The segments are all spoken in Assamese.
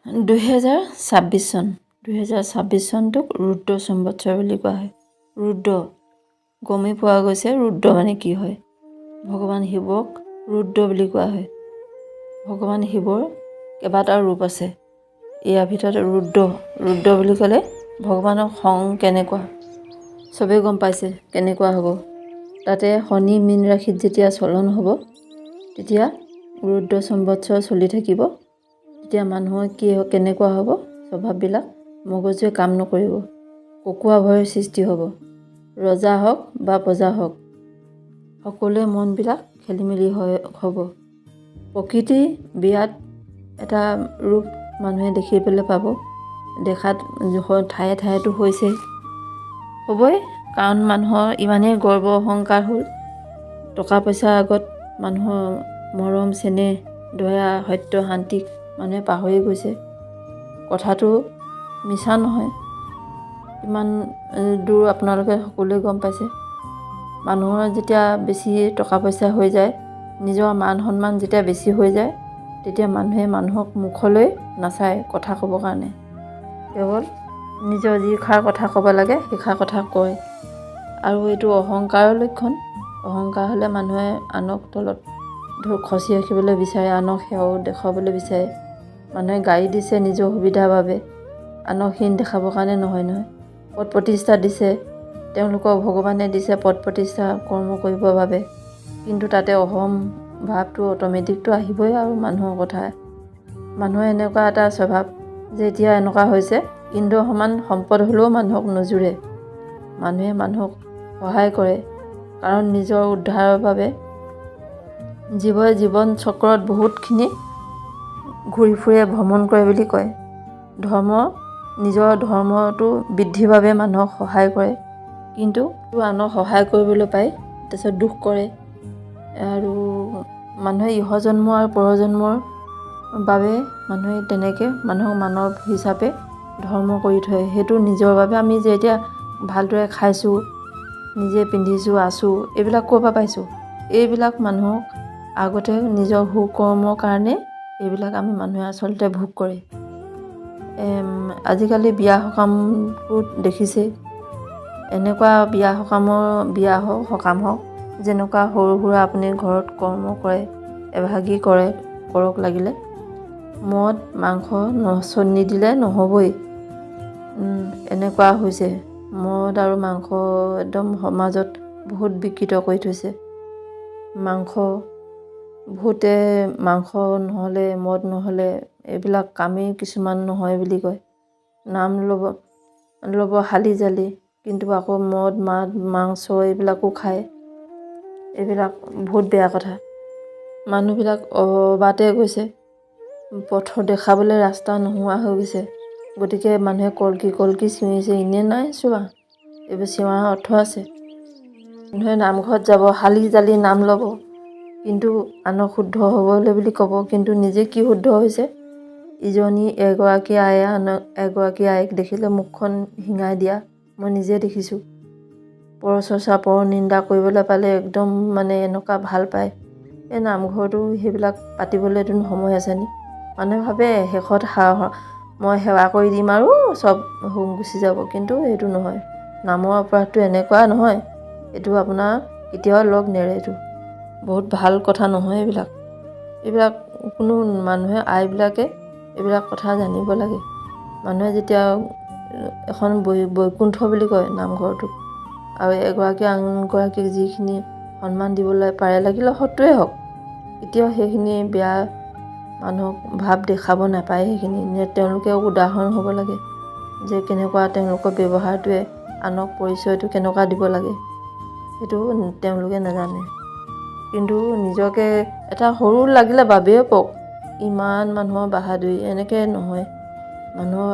2026 চন 2026 চনটোক ৰুদ্ৰ সম্বৎসৰ বুলি কোৱা হয়। ৰুদ্ৰ গমেই পোৱা গৈছে ৰুদ্ৰ মানে কি হয়। ভগৱান শিৱক ৰুদ্ৰ বুলি কোৱা হয়। ভগৱান শিৱৰ কেইবাটাও ৰূপ আছে। ইয়াৰ ভিতৰত ৰুদ্ৰ বুলি ক'লে ভগৱানৰ খং কেনেকুৱা চবেই গম পাইছে কেনেকুৱা হ'ব। তাতে শনি মীন ৰাশিত যেতিয়া চলন হ'ব তেতিয়া ৰুদ্ৰ সম্বৎসৰ চলি থাকিব। তেতিয়া মানুহৰ কেনেকুৱা হ'ব, স্বভাৱবিলাক মগজুৱে কাম নকৰিব, ককোৱা ভয়ৰ সৃষ্টি হ'ব। ৰজা হওক বা প্ৰজা হওক সকলোৱে মনবিলাক খেলি মেলি হ'ব। প্ৰকৃতি বিৰাট এটা ৰূপ মানুহে দেখিবলৈ পাব। দেখাত ঠায়ে ঠায়েতো হৈছে হ'বই, কাৰণ মানুহৰ ইমানেই গৰ্ব অহংকাৰ হ'ল। টকা পইচাৰ আগত মানুহৰ মৰম চেনেহ দয়া সত্য শান্তিক মানুহে পাহৰি গৈছে। কথাটো মিছা নহয়, ইমান দূৰ আপোনালোকে সকলোৱে গম পাইছে। মানুহৰ যেতিয়া বেছি টকা পইচা হৈ যায়, নিজৰ মান সন্মান যেতিয়া বেছি হৈ যায়, তেতিয়া মানুহে মানুহক মুখলৈ নাচায় কথা ক'বৰ কাৰণে। কেৱল নিজৰ যিষাৰ কথা ক'ব লাগে সেইষাৰ কথা কয়। আৰু এইটো অহংকাৰৰ লক্ষণ। অহংকাৰ হ'লে মানুহে আনক তলত খচি ৰাখিবলৈ বিচাৰে, আনক সেও দেখুৱাবলৈ বিচাৰে। মানুহে গাড়ী দিছে নিজৰ সুবিধাৰ বাবে, আনক হীন দেখাবৰ কাৰণে নহয়। পদ প্ৰতিষ্ঠা দিছে, তেওঁলোকক ভগৱানে দিছে পদ প্ৰতিষ্ঠা কৰ্ম কৰিবৰ বাবে, কিন্তু তাতে অহম ভাৱটো অট'মেটিকটো আহিবই। আৰু মানুহৰ কথা, মানুহৰ এনেকুৱা এটা স্বভাৱ যে এতিয়া এনেকুৱা হৈছে ইন্দ্ৰ সমান সম্পদ হ'লেও মানুহক নোজোৰে। মানুহে মানুহক সহায় কৰে, কাৰণ নিজৰ উদ্ধাৰৰ বাবে জীৱই জীৱন চক্ৰত বহুতখিনি ঘূৰি ফুৰে, ভ্ৰমণ কৰে বুলি কয়। নিজৰ ধৰ্মটো বৃদ্ধিৰ বাবে মানুহক সহায় কৰে, কিন্তু আনক সহায় কৰিবলৈ পায় তাৰপিছত দুখ কৰে। আৰু মানুহে ইহজন্ম আৰু পৰজন্মৰ বাবে মানুহে তেনেকৈ মানুহক মানৱ হিচাপে ধৰ্ম কৰি থয়। সেইটো নিজৰ বাবে আমি যে এতিয়া ভালদৰে খাইছোঁ, নিজে পিন্ধিছোঁ, আছোঁ, এইবিলাক ক'ৰ পৰা পাইছোঁ? এইবিলাক মানুহক আগতে নিজৰ সুকৰ্মৰ কাৰণে এইবিলাক আমি মানুহে আচলতে ভোগ কৰে। আজিকালি বিয়া সকামটোত দেখিছেই, এনেকুৱা বিয়া হওক সকাম হওক, যেনেকুৱা সৰু সুৰা আপুনি ঘৰত কৰ্ম কৰে, এভাগী কৰক লাগিলে, মদ মাংস নিদিলে নহ'বই। এনেকুৱা হৈছে মদ আৰু মাংস একদম সমাজত বহুত বিকৃত কৰি থৈছে। বহুতে মাংস নহ'লে, মদ নহ'লে এইবিলাক কামেই কিছুমান নহয় বুলি কয়। নাম ল'ব হালি জালি, কিন্তু আকৌ মদ মাংস এইবিলাকো খায়। এইবিলাক বহুত বেয়া কথা। মানুহবিলাক অবাতে গৈছে, পথ দেখাবলৈ ৰাস্তা নোহোৱা হৈ গৈছে। গতিকে মানুহে কলকি চিঞৰিছে, এনেই নাই চোৱা, এইবোৰ চিঞৰাৰ অৰ্থ আছে। মানুহে নামঘৰত যাব, হালি জালি নাম ল'ব, কিন্তু আনক শুদ্ধ হ'বলৈ বুলি ক'ব, কিন্তু নিজে কি শুদ্ধ হৈছে? এগৰাকী আয়ে এগৰাকী আইক দেখিলে মুখখন শিঙাই দিয়া মই নিজে দেখিছোঁ। পৰচৰ্চা পৰ নিন্দা কৰিবলৈ পালে একদম মানে এনেকুৱা ভাল পায়। এই নামঘৰটো সেইবিলাক পাতিবলৈতো সময় আছে নি? মানুহে ভাবে শেষত মই সেৱা কৰি দিম আৰু চব গুচি যাব, কিন্তু এইটো নহয়। নামৰ অপৰাধটো এনেকুৱা নহয়, এইটো আপোনাৰ কেতিয়াও লগ নেৰে। এইটো বহুত ভাল কথা নহয়। এইবিলাক কোনো মানুহে আইবিলাকে এইবিলাক কথা জানিব লাগে। মানুহে যেতিয়া এখন বৈকুণ্ঠ বুলি কয় নামঘৰটোক, আৰু এগৰাকী আনগৰাকীক যিখিনি সন্মান দিবলৈ পাৰে, লাগিলে শত্ৰুৱে হওক, কেতিয়াও সেইখিনি বেয়া মানুহক ভাৱ দেখাব নাপায়। সেইখিনি তেওঁলোকে উদাহৰণ হ'ব লাগে যে কেনেকুৱা তেওঁলোকৰ ব্যৱহাৰটোৱে আনক পৰিচয়টো কেনেকুৱা দিব লাগে, সেইটো তেওঁলোকে নাজানে। কিন্তু নিজকে এটা সৰু লাগিলে বাবেই পাওক, ইমান মানুহৰ বাহাদুৰি, এনেকৈ নহয়। মানুহৰ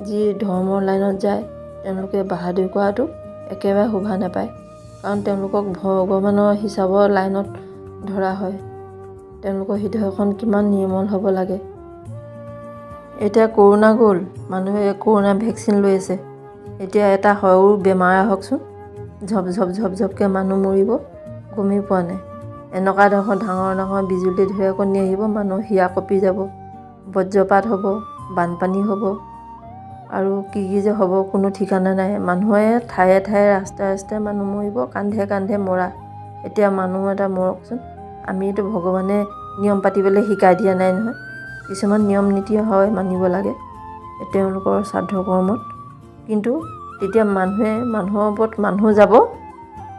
যি ধৰ্মৰ লাইনত যায় তেওঁলোকে বাহাদুৰি কৰাটো একেবাৰে শোভা নাপায়, কাৰণ তেওঁলোকক ভগৱানৰ হিচাপৰ লাইনত ধৰা হয়। তেওঁলোকৰ হৃদয়খন কিমান নিৰ্মল হ'ব লাগে। এতিয়া কৰোণা গ'ল, মানুহে কৰোণা ভেকচিন লৈ আছে। এতিয়া এটা সৰু বেমাৰ আহকচোন, ঝপকৈ মানুহ মৰিব, গমেই পোৱা নাই। এনেকুৱা ডাঙৰ বিজুলী ঢেৰেকনি আহিব, মানুহ হিয়া কঁপি যাব, বজ্ৰপাত হ'ব, বানপানী হ'ব আৰু কি যে হ'ব কোনো ঠিকনা নাই। মানুহে ঠায়ে ঠায়ে ৰাস্তাই ৰাস্তাই মানুহ মৰিব, কান্ধে কান্ধে মৰা। এতিয়া মানুহ এটা মৰকচোন, আমিতো ভগৱানে নিয়ম পাতিবলৈ শিকাই দিয়া নাই নহয়। কিছুমান নিয়ম নীতি হয় মানিব লাগে তেওঁলোকৰ শ্ৰাদ্ধ কৰ্মত, কিন্তু তেতিয়া মানুহে মানুহৰ ওপৰত মানুহ যাব,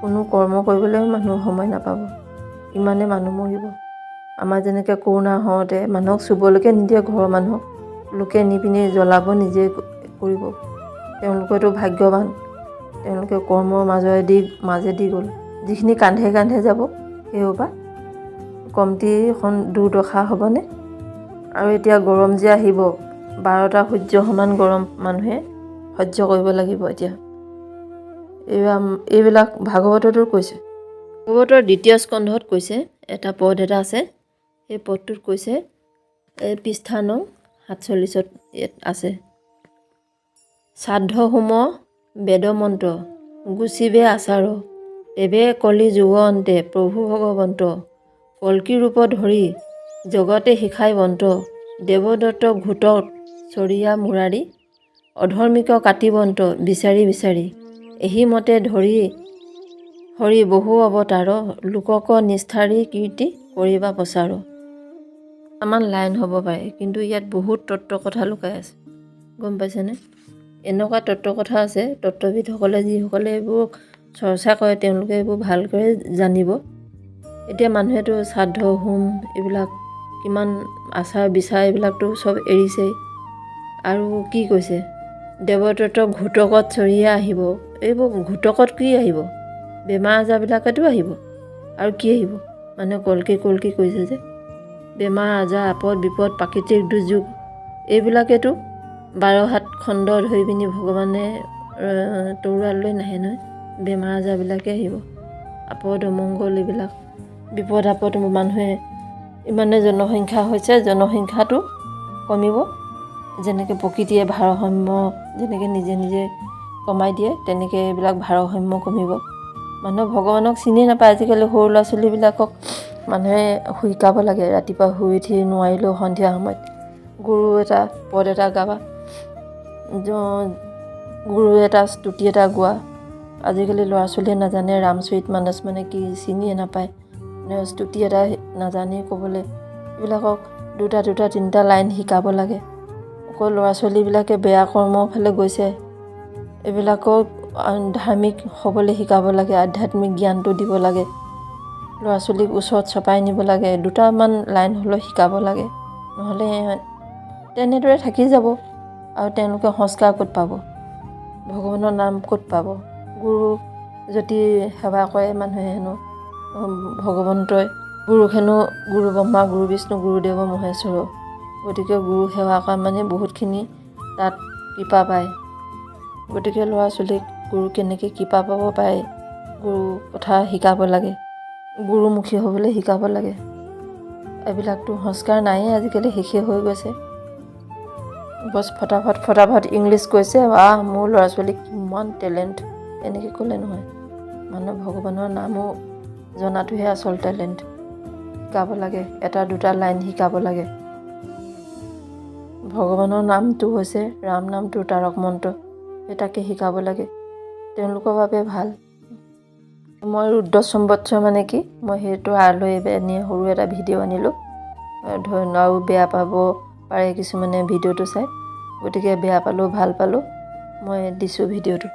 কোনো কৰ্ম কৰিবলৈ মানুহ সময় নাপাব, ইমানে মানুহ মৰিব। আমাৰ যেনেকৈ কৰোণা হওঁতে মানুহক চুবলৈকে নিদিয়ে, ঘৰৰ মানুহক লোকে নি পিনি জ্বলাব, নিজে কৰিব। তেওঁলোকেতো ভাগ্যৱান, তেওঁলোকে কৰ্মৰ মাজেদি গ'ল। যিখিনি কান্ধে কান্ধে যাব সেইসোপা কমটিখন দুৰ্দশা হ'বনে? আৰু এতিয়া গৰম যে আহিব, 12টা সূৰ্য সমান গৰম মানুহে সহ্য কৰিব লাগিব। এতিয়া এইবিলাক ভাগৱততো কৈছে। ভাগৱতৰ 2য় স্কন্ধত কৈছে, এটা পদ এটা আছে, সেই পদটোত কৈছে, এই পৃষ্ঠা নং 47ত আছে, শ্ৰাদ্ধ হোম বেদমন্ত্ৰ গুচিবে আচাৰ, তেবে কলি যুগ অন্তে প্ৰভু ভগৱন্ত, কল্কি ৰূপ ধৰি জগতে শিখাই বন্ত, দেৱদত্ত ঘোটত চৰিয়া মুৰাৰী, অধৰ্মিক কাটিবন্ত বিচাৰি বিচাৰি, এহি মতে ধৰি হৰি বহু অৱতাৰ, লোকক নিষ্ঠাৰী কীৰ্তি কৰিবা প্ৰচাৰ। আমাৰ লাইন হ'ব পাৰে, কিন্তু ইয়াত বহুত তত্ত্ব কথা লুকাই আছে, গম পাইছেনে? এনেকুৱা তত্ত্ব কথা আছে, তত্ত্ববিদসকলে যিসকলে এইবোৰ চৰ্চা কৰে তেওঁলোকে এইবোৰ ভালকৈ জানিব। এতিয়া মানুহেতো শ্ৰাদ্ধ হোম এইবিলাক কিমান আচাৰ বিচাৰ এইবিলাকতো চব এৰিছেই। আৰু কি কৈছে, দেৱদত্ত ঘোটকত চৰিয়া আহিব, এইবোৰ ঘোটকত কি আহিব? বেমাৰ আজাৰবিলাকেতো আহিব, আৰু কি আহিব? মানুহে কল্কি কৈছে যে বেমাৰ আজাৰ, আপদ বিপদ, প্ৰাকৃতিক দুৰ্যোগ, এইবিলাকেতো 12 হাত খণ্ড ধৰি পিনি ভগৱানে তৰোৱাল লৈ নাহে নহয়। বেমাৰ আজাৰবিলাকে আহিব, আপদ অমংগল, এইবিলাক বিপদ আপদ। মানুহে ইমানে জনসংখ্যা হৈছে, জনসংখ্যাটো কমিব, যেনেকৈ প্ৰকৃতিয়ে ভাৰসাম্য যেনেকৈ নিজে নিজে কমাই দিয়ে, তেনেকৈ এইবিলাক ভাৰসাম্য কমিব। মানুহে ভগৱানক চিনি নাপায় আজিকালি। সৰু ল'ৰা ছোৱালীবিলাকক মানুহে শিকাব লাগে, ৰাতিপুৱা শুই উঠি নোৱাৰিলেও সন্ধিয়া সময়ত গুৰু এটা পদ এটা গাবা, গুৰু এটা স্তুতি এটা গোৱা। আজিকালি ল'ৰা ছোৱালীয়ে নাজানে ৰামচৰিত মানস মানে কি, চিনিয়ে নাপায়, স্তুতি এটা নাজানেই ক'বলৈ। এইবিলাকক 2-3টা লাইন শিকাব লাগে। আকৌ ল'ৰা ছোৱালীবিলাকে বেয়া কৰ্মৰ ফালে গৈছে, এইবিলাকক ধাৰ্মিক হ'বলৈ শিকাব লাগে, আধ্যাত্মিক জ্ঞানটো দিব লাগে। ল'ৰা ছোৱালীক ওচৰত চপাই নিব লাগে, 2টামান লাইন হ'লেও শিকাব লাগে, নহ'লে তেনেদৰে থাকি যাব আৰু তেওঁলোকে সংস্কাৰ ক'ত পাব, ভগৱানৰ নাম ক'ত পাব? গুৰু যদি সেৱা কৰে মানুহে হেনো ভগৱন্তই, গুৰুক হেনো গুৰু ব্ৰহ্মা গুৰু বিষ্ণু গুৰুদেৱ মহেশ্বৰ, গতিকে গুৰু সেৱা কৰা মানে বহুতখিনি তাত কৃপা পায়। গতিকে ল'ৰা ছোৱালীক গুৰু কেনেকৈ কৃপা পাব পাৰে, গুৰু কথা শিকাব লাগে, গুৰুমুখী হ'বলৈ শিকাব লাগে। এইবিলাকতো সংস্কাৰ নায়েই আজিকালি, শেষেই হৈ গৈছে। বছ ফটাফট ইংলিছ কৈছে, মোৰ ল'ৰা ছোৱালীক কিমান টেলেণ্ট, এনেকৈ ক'লে নহয়। মানুহ ভগৱানৰ নামো জনাটোহে আচল টেলেণ্ট। শিকাব লাগে, 1-2টা লাইন শিকাব লাগে। ভগৱানৰ নামটো হৈছে ৰাম নামটো তাৰক মন্ত্ৰ, সেই তাকে শিকাব লাগে, তেওঁলোকৰ বাবে ভাল। মই ৰুদ্ৰ সম্বৎসৰ মানে কি, মই সেইটো আলৈ এনেই সৰু এটা ভিডিঅ' আনিলোঁ। আৰু বেয়া পাব পাৰে কিছুমানে ভিডিঅ'টো চাই, গতিকে বেয়া পালেও ভাল পালোঁ, মই দিছোঁ ভিডিঅ'টো।